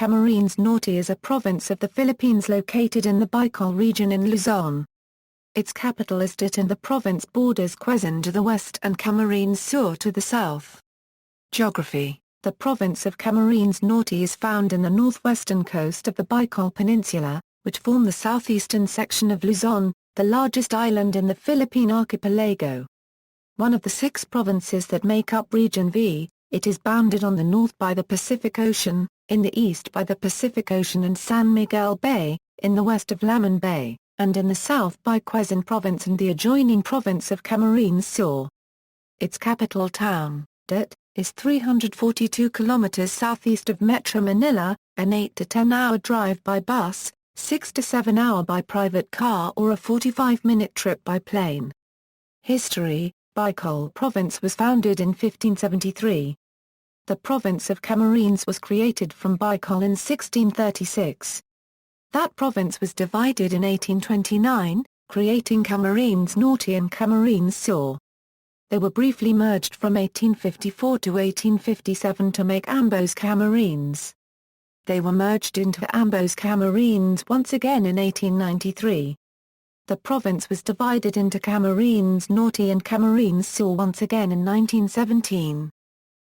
Camarines Norte is a province of the Philippines located in the Bicol region in Luzon. Its capital is Daet and the province borders Quezon to the west and Camarines Sur to the south. Geography: the province of Camarines Norte is found in the northwestern coast of the Bicol Peninsula, which form the southeastern section of Luzon, the largest island in the Philippine archipelago. One of the 6 provinces that make up Region V, it is bounded on the north by the Pacific Ocean, in the east by the Pacific Ocean and San Miguel Bay, in the west of Lamon Bay, and in the south by Quezon Province and the adjoining province of Camarines Sur. Its capital town, Daet, is 342 kilometers southeast of Metro Manila, an 8 to 10 hour drive by bus, 6 to 7 hour by private car or a 45-minute trip by plane. History: Bicol Province was founded in 1573. The province of Camarines was created from Bicol in 1636. That province was divided in 1829, creating Camarines Norte and Camarines Sur. They were briefly merged from 1854 to 1857 to make ambos Camarines. They were merged into ambos Camarines once again in 1893. The province was divided into Camarines Norte and Camarines Sur once again in 1917.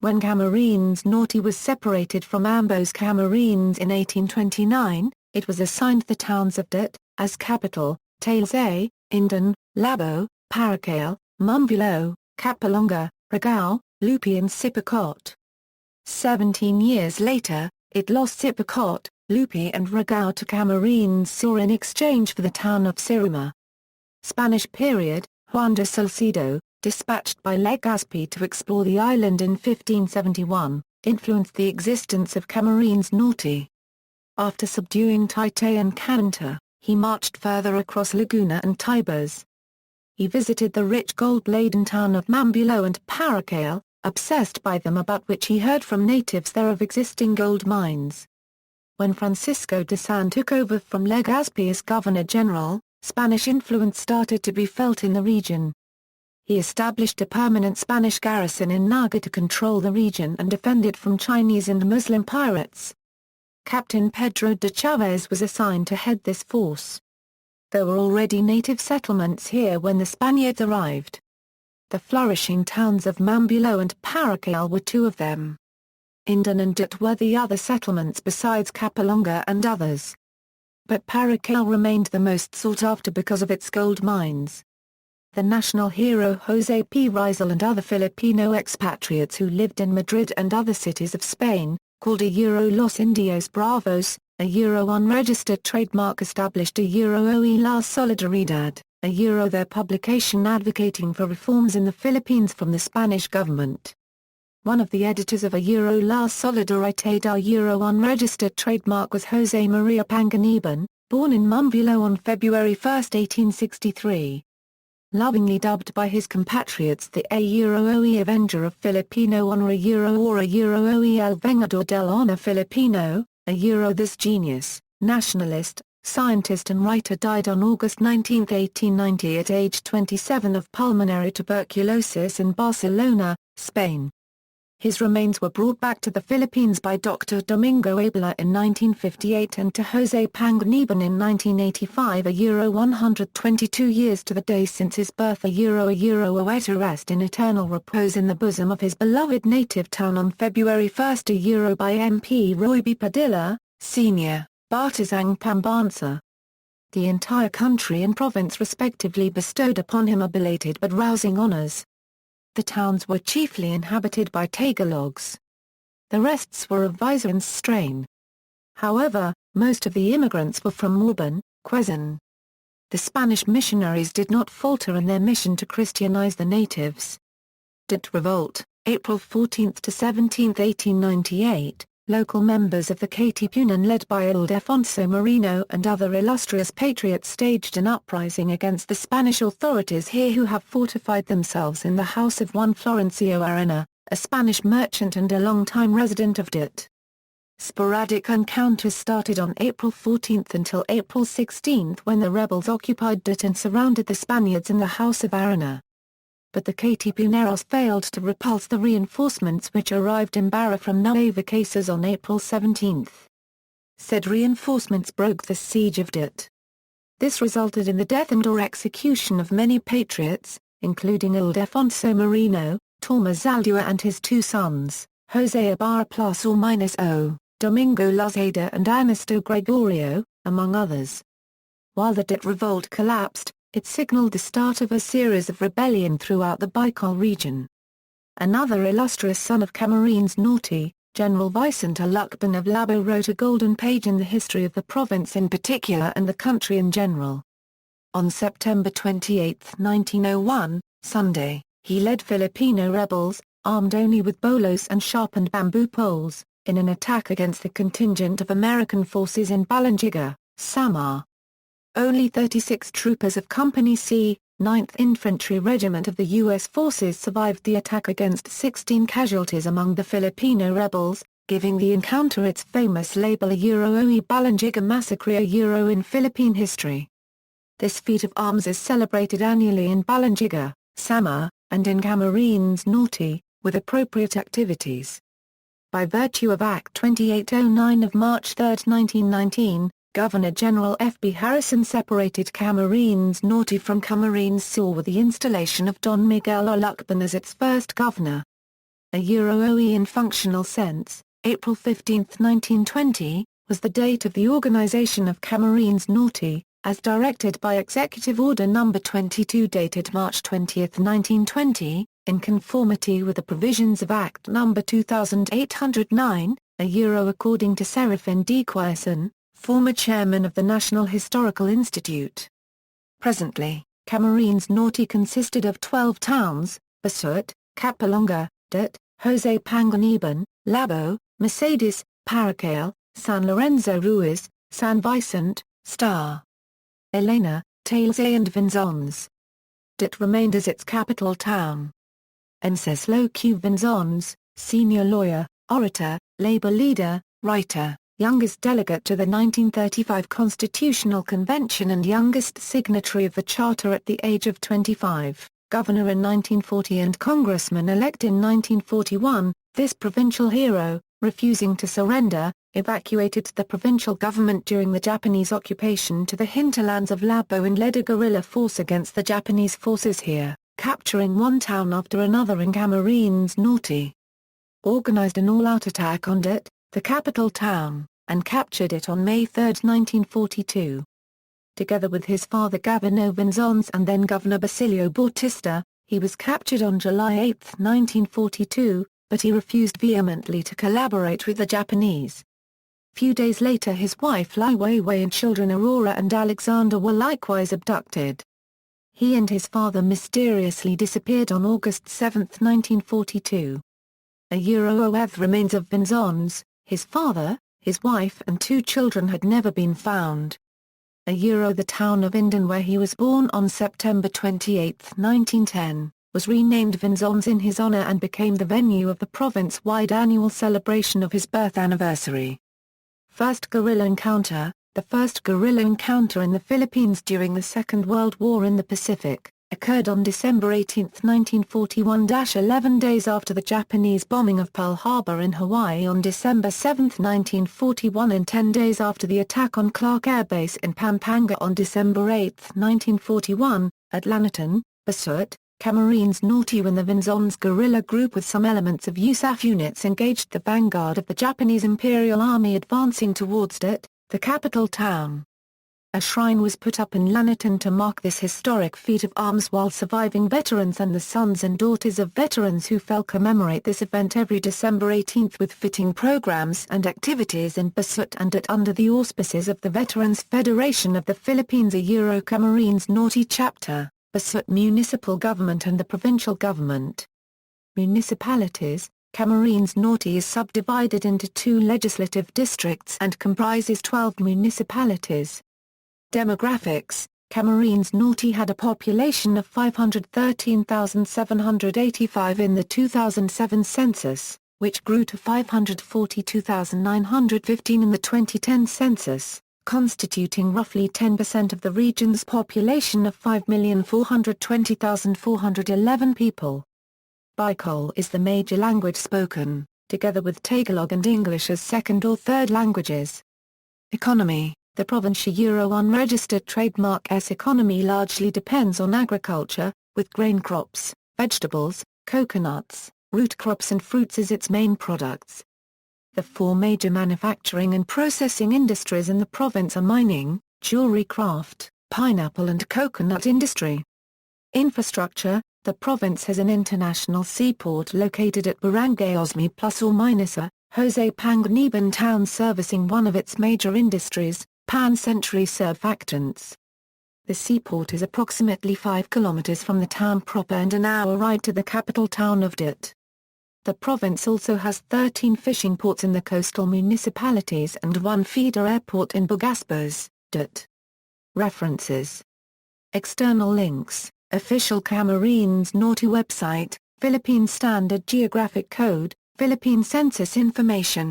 When Camarines Norte was separated from ambos Camarines in 1829, it was assigned the towns of Daet, as capital, Talsay, Indan, Labo, Paracale, Mumbulo, Capalonga, Ragao, Lupi and Sipocot. 17 years later, it lost Sipocot, Lupi and Ragao to Camarines Sur in exchange for the town of Sirima. Spanish period: Juan de Salcedo, dispatched by Legazpi to explore the island in 1571, influenced the existence of Camarines Norte. After subduing Taytay and Canta, he marched further across Laguna and Tibas. He visited the rich gold-laden town of Mumbulo and Paracale, obsessed by them, about which he heard from natives there of existing gold mines. When Francisco de San took over from Legazpi as Governor-General, Spanish influence started to be felt in the region. He established a permanent Spanish garrison in Naga to control the region and defend it from Chinese and Muslim pirates. Captain Pedro de Chavez was assigned to head this force. There were already native settlements here when the Spaniards arrived. The flourishing towns of Mumbulo and Paracale were 2 of them. Indan and Daet were the other settlements besides Capalonga and others. But Paracale remained the most sought after because of its gold mines. The national hero José P. Rizal and other Filipino expatriates who lived in Madrid and other cities of Spain, called a Los Indios Bravos, a unregistered trademark, established a Oe La Solidaridad, a their publication advocating for reforms in the Philippines from the Spanish government. One of the editors of a La Solidaridad, a unregistered trademark, was José María Panganiban, born in Mumbulo on February 1, 1863. Lovingly dubbed by his compatriots the Oe Avenger of Filipino Honor, or a Oe El Vengador del Honor Filipino, this genius, nationalist, scientist and writer died on August 19, 1890 at age 27 of pulmonary tuberculosis in Barcelona, Spain. His remains were brought back to the Philippines by Dr. Domingo Abela in 1958 and to José Panganiban in 1985, a 122 years to the day since his birth, await rest in eternal repose in the bosom of his beloved native town on February 1, by MP Roy B. Padilla, Sr., Batizang Pambansa. The entire country and province respectively bestowed upon him a belated but rousing honors. The towns were chiefly inhabited by Tagalogs. The rests were of Visaran's strain. However, most of the immigrants were from Morban, Quezon. The Spanish missionaries did not falter in their mission to Christianize the natives. Daet Revolt, April 14 to 17, 1898. Local members of the Katipunan led by Ildefonso Moreno and other illustrious patriots staged an uprising against the Spanish authorities here, who have fortified themselves in the house of one Florencio Arana, a Spanish merchant and a long-time resident of Daet. Sporadic encounters started on April 14 until April 16 when the rebels occupied Daet and surrounded the Spaniards in the house of Arana. But the Katipuneros failed to repulse the reinforcements which arrived in Barra from Nueva Ecija on April 17. said reinforcements broke the siege of Daet. This resulted in the death and/or execution of many patriots, including Ildefonso Moreno, Tormes Zaldua and his two sons, José Ibarra +or-O, Domingo Lozada and Ernesto Gregorio, among others. While the Daet revolt collapsed, it signaled the start of a series of rebellion throughout the Bicol region. Another illustrious son of Camarines Norte, General Vicente Lucban of Labo, wrote a golden page in the history of the province in particular and the country in general. On September 28, 1901, Sunday, he led Filipino rebels, armed only with bolos and sharpened bamboo poles, in an attack against the contingent of American forces in Balangiga, Samar. Only 36 troopers of Company C, 9th Infantry Regiment of the U.S. forces survived the attack against 16 casualties among the Filipino rebels, giving the encounter its famous label Oe Balangiga Massacre in Philippine history. This feat of arms is celebrated annually in Balangiga, Samar, and in Camarines Norte, with appropriate activities. By virtue of Act 2809 of March 3, 1919, Governor-General F. B. Harrison separated Camarines Norte from Camarines Sur with the installation of Don Miguel Lucban as its first governor. Oe in functional sense, April 15, 1920, was the date of the organization of Camarines Norte, as directed by Executive Order No. 22 dated March 20, 1920, in conformity with the provisions of Act No. 2809, according to Serafin D. Quezon, former chairman of the National Historical Institute. Presently, Camarines Norte consisted of 12 towns: Basut, Capalonga, Daet, Jose Panganiban, Labo, Mercedes, Paracale, San Lorenzo Ruiz, San Vicente, Star, Elena, Talsay and Vinzons. Daet remained as its capital town. Enceslo Q. Vinzons, senior lawyer, orator, labor leader, writer, youngest delegate to the 1935 Constitutional Convention and youngest signatory of the Charter at the age of 25, governor in 1940 and congressman-elect in 1941, this provincial hero, refusing to surrender, evacuated the provincial government during the Japanese occupation to the hinterlands of Labo and led a guerrilla force against the Japanese forces here, capturing one town after another in Camarines Norte. Organized an all-out attack on Daet, the capital town, and captured it on May 3, 1942. Together with his father Gavino Vinzons and then Governor Basilio Bautista, he was captured on July 8, 1942, but he refused vehemently to collaborate with the Japanese. Few days later his wife Lai Weiwei and children Aurora and Alexander were likewise abducted. He and his father mysteriously disappeared on August 7, 1942. Of remains of Vinzons, his father, his wife and two children had never been found. The town of Indon where he was born on September 28, 1910, was renamed Vinzons in his honor and became the venue of the province-wide annual celebration of his birth anniversary. First guerrilla encounter. The first guerrilla encounter in the Philippines during the Second World War in the Pacific, occurred on December 18, 1941, 11 days after the Japanese bombing of Pearl Harbor in Hawaii on December 7, 1941 and 10 days after the attack on Clark Air Base in Pampanga on December 8, 1941, at Lanitan, Basut, Camarines Norte when the Vinzons guerrilla group with some elements of USAF units engaged the vanguard of the Japanese Imperial Army advancing towards Daet, the capital town. A shrine was put up in Lanitan to mark this historic feat of arms while surviving veterans and the sons and daughters of veterans who fell commemorate this event every December 18 with fitting programs and activities in Basut and Daet under the auspices of the Veterans Federation of the Philippines Camarines Norte Chapter, Basut Municipal Government and the Provincial Government. Municipalities. Camarines Norte is subdivided into 2 legislative districts and comprises 12 municipalities. Demographics. Camarines Norte had a population of 513,785 in the 2007 census, which grew to 542,915 in the 2010 census, constituting roughly 10% of the region's population of 5,420,411 people. Bicol is the major language spoken, together with Tagalog and English as second or third languages. Economy. The provincia unregistered trademark S economy largely depends on agriculture, with grain crops, vegetables, coconuts, root crops and fruits as its main products. The four major manufacturing and processing industries in the province are mining, jewelry craft, pineapple and coconut industry. Infrastructure. The province has an international seaport located at Barangay Osmi ± Jose Panganiban town servicing one of its major industries, Pan-Century Surfactants. The seaport is approximately 5 kilometers from the town proper and an hour ride to the capital town of Daet. The province also has 13 fishing ports in the coastal municipalities and one feeder airport in Bugasbas, Daet. References. External links, official Camarines Norte website, Philippine Standard Geographic Code, Philippine Census Information.